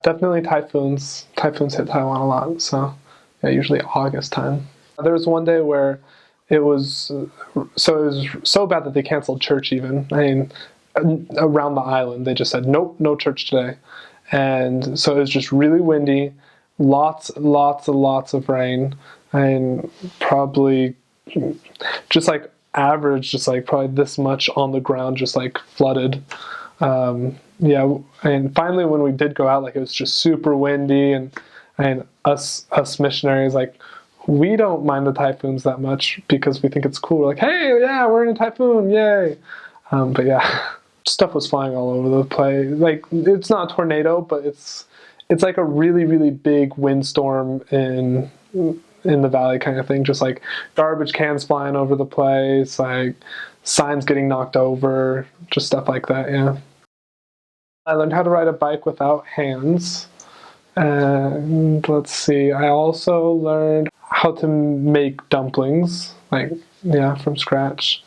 definitely typhoons. Typhoons hit Taiwan a lot, so yeah, usually August time. There was one day where it was so bad that they canceled church even. I mean, around the island, they just said, nope, no church today. And so it was just really windy, lots and lots of rain, and probably just like average, just like probably this much on the ground, just like flooded. Yeah, and finally when we did go out, like it was just super windy, and us missionaries, like we don't mind the typhoons that much because we think it's cool. We're like, hey, yeah, we're in a typhoon, yay! But yeah, stuff was flying all over the place. Like it's not a tornado, but it's like a really big windstorm in the valley kind of thing. Just like garbage cans flying over the place, like signs getting knocked over, just stuff like that. Yeah. I learned how to ride a bike without hands. And let's see, I also learned how to make dumplings, like, yeah, from scratch.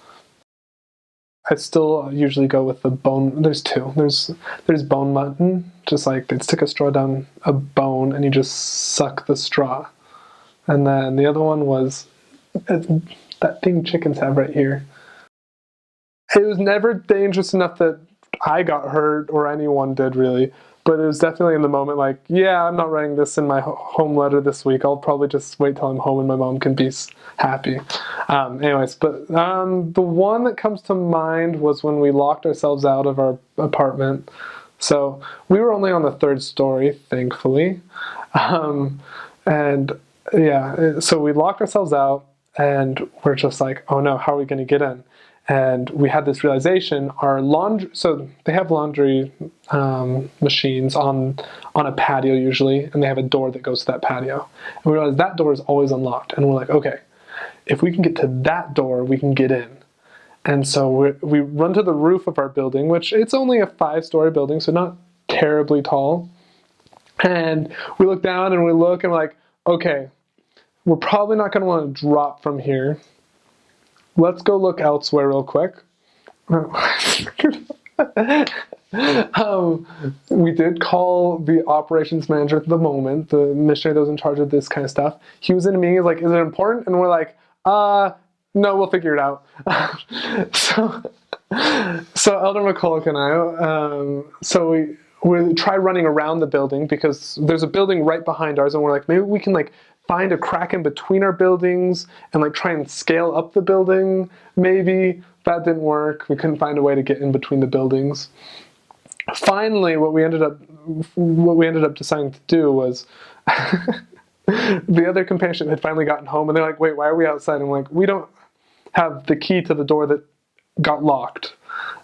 I still usually go with the bone. There's two. There's bone mutton, just like they'd stick a straw down a bone and you just suck the straw. And then the other one was that thing chickens have right here. It was never dangerous enough that I got hurt or anyone did really, but it was definitely in the moment like, yeah, I'm not writing this in my home letter this week. I'll probably just wait till I'm home and my mom can be happy. Anyways, but the one that comes to mind was when we locked ourselves out of our apartment. So we were only on the 3rd story, thankfully. And yeah, so we locked ourselves out and we're just like, oh no, how are we going to get in? And we had this realization, our laundry, so they have laundry machines on a patio usually, and they have a door that goes to that patio. And we realized that door is always unlocked. And we're like, okay, if we can get to that door, we can get in. And so we run to the roof of our building, which it's only a 5-story building, so not terribly tall. And we look down and we look and we're like, okay, we're probably not going to want to drop from here. Let's go look elsewhere real quick. We did call the operations manager at the moment, the missionary that was in charge of this kind of stuff. He was in a meeting, he's like, is it important? And we're like, no, we'll figure it out. So Elder McCulloch and I, we try running around the building because there's a building right behind ours, and we're like, maybe we can like find a crack in between our buildings and like try and scale up the building. Maybe that didn't work. We couldn't find a way to get in between the buildings. Finally, what we ended up deciding to do was the other companionship had finally gotten home, and they're like, wait, why are we outside? And we're like, we don't have the key to the door that got locked.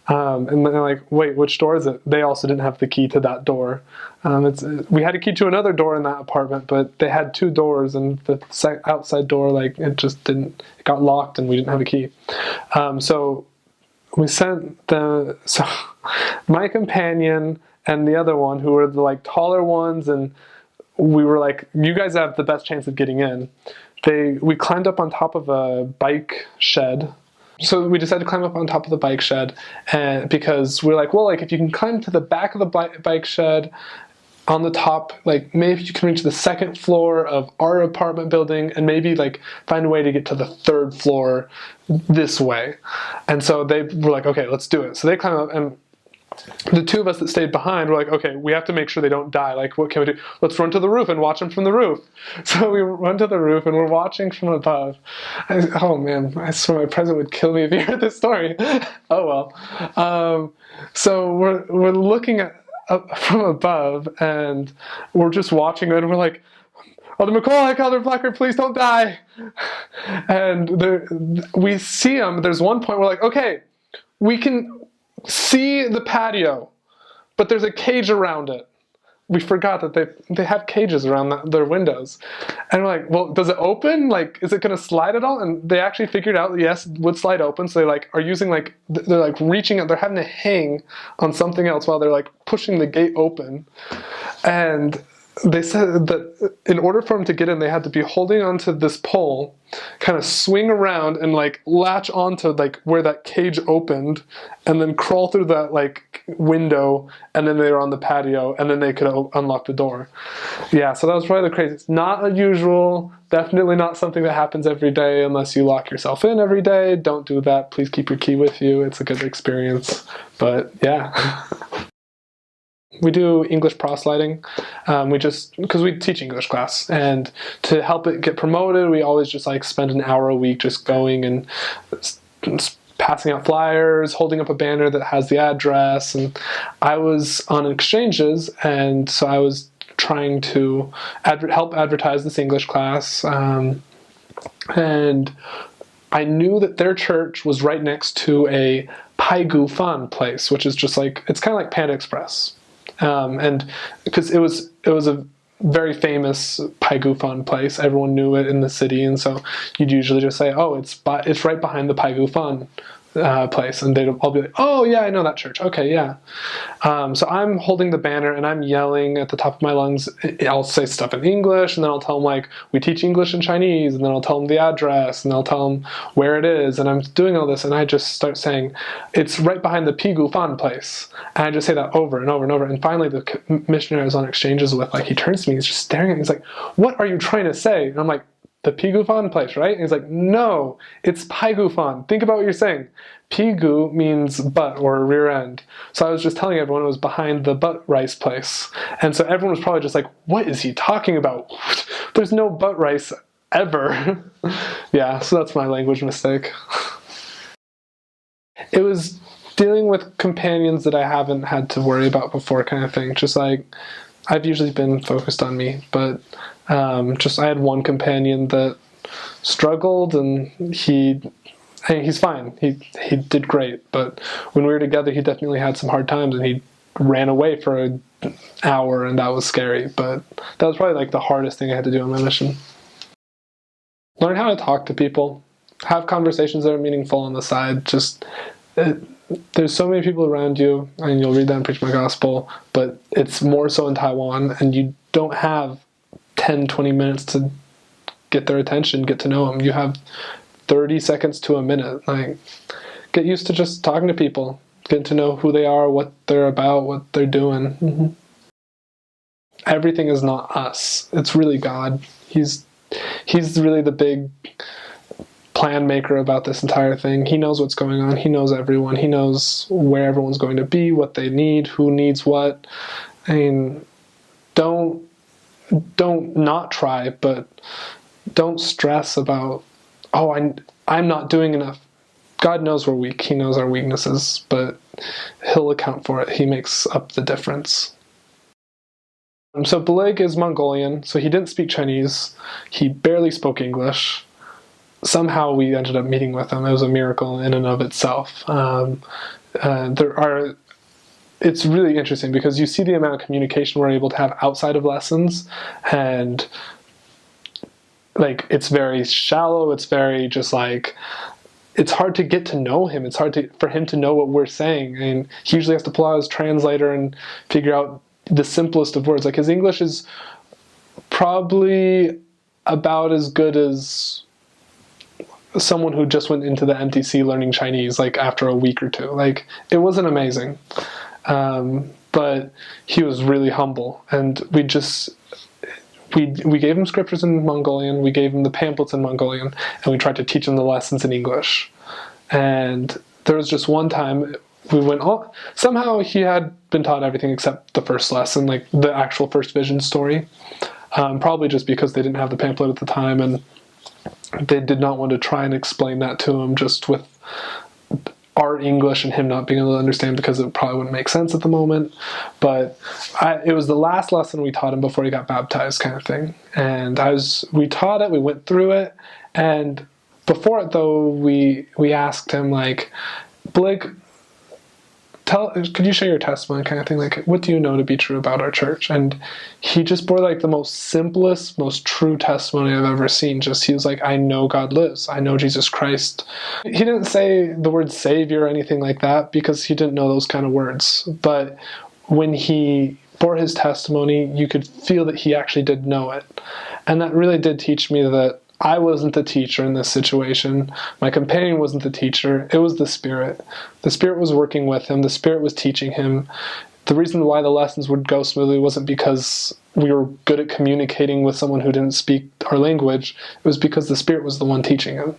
And then they're like, wait, which door is it? They also didn't have the key to that door. We had a key to another door in that apartment, but they had 2 doors, and the outside door, like, it got locked and we didn't have a key. So we sent so my companion and the other one, who were the like taller ones, and we were like, you guys have the best chance of getting in. We climbed up on top of a bike shed. So we decided to climb up on top of the bike shed, and because we're like, well, like if you can climb to the back of the bike shed on the top, like maybe you can reach the 2nd floor of our apartment building and maybe like find a way to get to the 3rd floor this way. And so they were like, okay, let's do it. So they climb up, and the 2 of us that stayed behind were like, okay, we have to make sure they don't die. Like, what can we do? Let's run to the roof and watch them from the roof. So we run to the roof and we're watching from above. Oh man, I swear my present would kill me if you heard this story. Oh well. So we're looking up from above and we're just watching it, and we're like, Elder McCulloch, Elder Blacker, please don't die. And we see them. There's one point we're like, okay, we can see the patio, but there's a cage around it. We forgot that they have cages around their windows. And we're like, well, does it open? Like, is it going to slide at all? And they actually figured out, yes, it would slide open. So they like are using like, they're like reaching out, they're having to hang on something else while they're like pushing the gate open. And they said that in order for them to get in, they had to be holding onto this pole, kind of swing around and like latch onto like where that cage opened, and then crawl through that like window, and then they were on the patio, and then they could unlock the door. Yeah, so that was probably the craziest. Not unusual, definitely not something that happens every day unless you lock yourself in every day. Don't do that. Please keep your key with you. It's a good experience. But yeah. We do English proselyting. Because we teach English class, and to help it get promoted, we always just like spend an hour a week just going and passing out flyers, holding up a banner that has the address. And I was on exchanges, and so I was trying to help advertise this English class. And I knew that their church was right next to a Pai Gu Fan place, which is just like, it's kind of like Panda Express. And because it was a very famous Pai Gu Fan place, everyone knew it in the city, and so you'd usually just say, "Oh, it's right behind the Pai Gu Fan place," and they'd all be like, "Oh yeah, I know that church. Okay, yeah." So I'm holding the banner and I'm yelling at the top of my lungs. I'll say stuff in English, and then I'll tell them like, we teach English and Chinese, and then I'll tell them the address, and I'll tell them where it is, and I'm doing all this, and I just start saying, "It's right behind the Pai Gu Fan place," and I just say that over and over and over, and finally the missionary I was on exchanges with, like, he turns to me, he's just staring at me, he's like, "What are you trying to say?" And I'm like, "The Pai Gu Fan place, right?" And he's like, "No, it's Pai Gu Fan. Think about what you're saying." Pai Gu means butt or rear end. So I was just telling everyone it was behind the butt rice place. And so everyone was probably just like, "What is he talking about? There's no butt rice ever." Yeah, so that's my language mistake. It was dealing with companions that I haven't had to worry about before, kind of thing. Just like, I've usually been focused on me, but I had one companion that struggled, and he's fine. He did great, but when we were together, he definitely had some hard times, and he ran away for an hour, and that was scary. But that was probably like the hardest thing I had to do on my mission. Learn how to talk to people, have conversations that are meaningful on the side. There's so many people around you, and you'll read that and preach my gospel, but it's more so in Taiwan, and you don't have 10-20 minutes to get their attention, get to know them. You have 30 seconds to a minute. Like, get used to just talking to people, getting to know who they are, what they're about, what they're doing. Mm-hmm. Everything is not us. It's really God. He's really the big plan maker about this entire thing. He knows what's going on. He knows everyone. He knows where everyone's going to be, what they need, who needs what. I mean, don't not try, but don't stress about, "Oh, I'm not doing enough." God knows we're weak. He knows our weaknesses, but He'll account for it. He makes up the difference. So Blake is Mongolian, so he didn't speak Chinese. He barely spoke English. Somehow we ended up meeting with him. It was a miracle in and of itself. It's really interesting because you see the amount of communication we're able to have outside of lessons, and like, it's very shallow. It's very just like, it's hard to get to know him. It's hard for him to know what we're saying, and he usually has to pull out his translator and figure out the simplest of words. Like, his English is probably about as good as someone who just went into the MTC learning Chinese, like, after a week or two. Like, it wasn't amazing, but he was really humble, and we gave him scriptures in Mongolian, we gave him the pamphlets in Mongolian, and we tried to teach him the lessons in English. And there was just one time we went, somehow he had been taught everything except the first lesson, like the actual first vision story. Probably just because they didn't have the pamphlet at the time, and they did not want to try and explain that to him just with our English and him not being able to understand, because it probably wouldn't make sense at the moment. But it was the last lesson we taught him before he got baptized, kind of thing. And we taught it, we went through it, and before it though, we asked him, like, "Blake, could you share your testimony," kind of thing, like, "what do you know to be true about our church?" And he just bore like the most simplest, most true testimony I've ever seen. He was like, "I know God lives. I know Jesus Christ." He didn't say the word Savior or anything like that, because he didn't know those kind of words. But when he for his testimony, you could feel that he actually did know it. And that really did teach me that I wasn't the teacher in this situation. My companion wasn't the teacher. It was the Spirit. The Spirit was working with him. The Spirit was teaching him. The reason why the lessons would go smoothly wasn't because we were good at communicating with someone who didn't speak our language. It was because the Spirit was the one teaching him.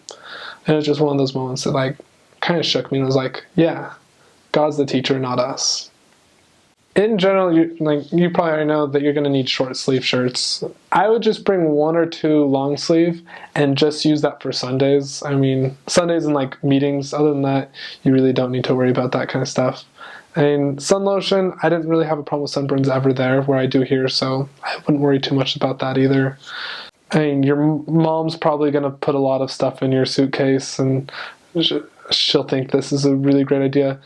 And it was just one of those moments that like kind of shook me, and I was like, yeah, God's the teacher, not us. In general, you probably already know that you're going to need short sleeve shirts. I would just bring 1 or 2 long sleeve and just use that for Sundays. I mean, Sundays and like meetings. Other than that, you really don't need to worry about that kind of stuff. I mean, sun lotion, I didn't really have a problem with sunburns ever there where I do here, so I wouldn't worry too much about that either. I mean, your mom's probably going to put a lot of stuff in your suitcase, and she'll think this is a really great idea.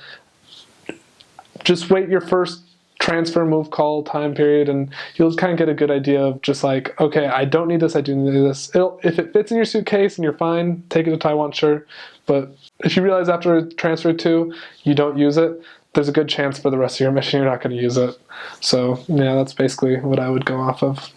Just wait your first transfer move call time period, and you'll kind of get a good idea of just like, okay, I don't need this, I do need this. If it fits in your suitcase and you're fine, take it to Taiwan, sure. But if you realize after transfer 2 you don't use it, there's a good chance for the rest of your mission you're not going to use it. So yeah, that's basically what I would go off of.